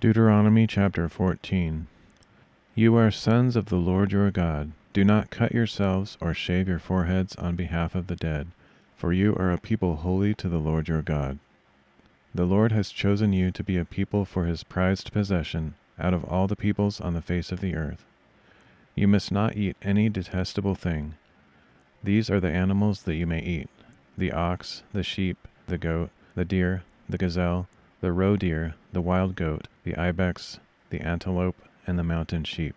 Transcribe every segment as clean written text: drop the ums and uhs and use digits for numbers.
Deuteronomy chapter 14. You are sons of the Lord your God. Do not cut yourselves or shave your foreheads on behalf of the dead, for you are a people holy to the Lord your God. The Lord has chosen you to be a people for his prized possession out of all the peoples on the face of the earth. You must not eat any detestable thing. These are the animals that you may eat: the ox, the sheep, the goat, the deer, the gazelle, the roe deer, the wild goat, the ibex, the antelope, and the mountain sheep.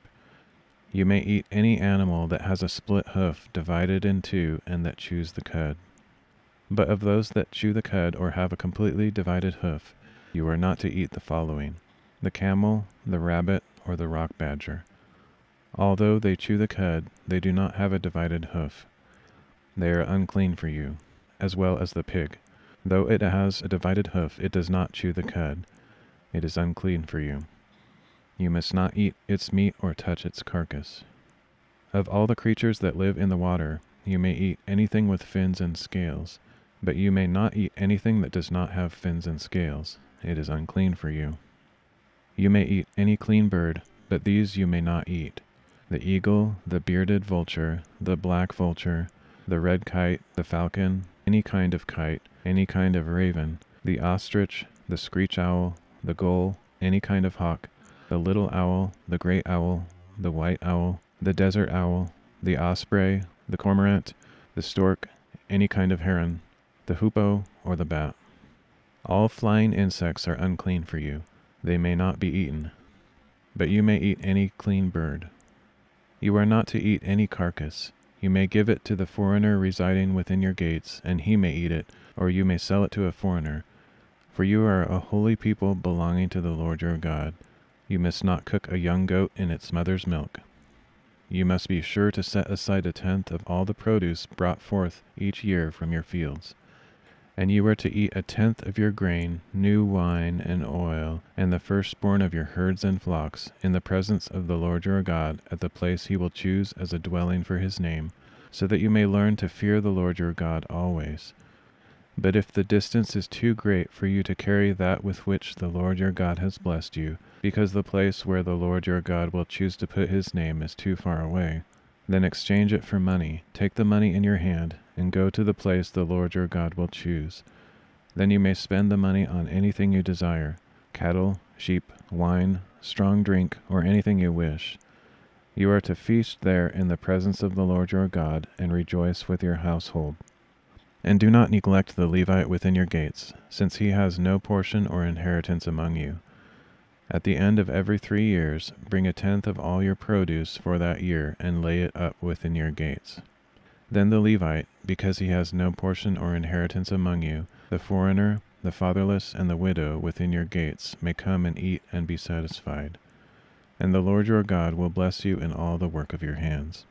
You may eat any animal that has a split hoof divided in two and that chews the cud. But of those that chew the cud or have a completely divided hoof, you are not to eat the following: the camel, the rabbit, or the rock badger. Although they chew the cud, they do not have a divided hoof. They are unclean for you, as well as the pig. Though it has a divided hoof, it does not chew the cud. It is unclean for you. You must not eat its meat or touch its carcass. Of all the creatures that live in the water, you may eat anything with fins and scales, but you may not eat anything that does not have fins and scales. It is unclean for you. You may eat any clean bird, but these you may not eat: the eagle, the bearded vulture, the black vulture, the red kite, the falcon, any kind of kite, any kind of raven, the ostrich, the screech owl, the gull, any kind of hawk, the little owl, the great owl, the white owl, the desert owl, the osprey, the cormorant, the stork, any kind of heron, the hoopoe, or the bat. All flying insects are unclean for you. They may not be eaten. But you may eat any clean bird. You are not to eat any carcass. You may give it to the foreigner residing within your gates, and he may eat it, or you may sell it to a foreigner. For you are a holy people belonging to the Lord your God. You must not cook a young goat in its mother's milk. You must be sure to set aside 1/10 of all the produce brought forth each year from your fields. And you are to eat 1/10 of your grain, new wine and oil, and the firstborn of your herds and flocks, in the presence of the Lord your God, at the place he will choose as a dwelling for his name, so that you may learn to fear the Lord your God always. But if the distance is too great for you to carry that with which the Lord your God has blessed you, because the place where the Lord your God will choose to put his name is too far away, then exchange it for money. Take the money in your hand, and go to the place the Lord your God will choose. Then you may spend the money on anything you desire: cattle, sheep, wine, strong drink, or anything you wish. You are to feast there in the presence of the Lord your God, and rejoice with your household. And do not neglect the Levite within your gates, since he has no portion or inheritance among you. At the end of every 3 years, bring 1/10 of all your produce for that year, and lay it up within your gates. Then the Levite, because he has no portion or inheritance among you, the foreigner, the fatherless, and the widow within your gates, may come and eat and be satisfied. And the Lord your God will bless you in all the work of your hands.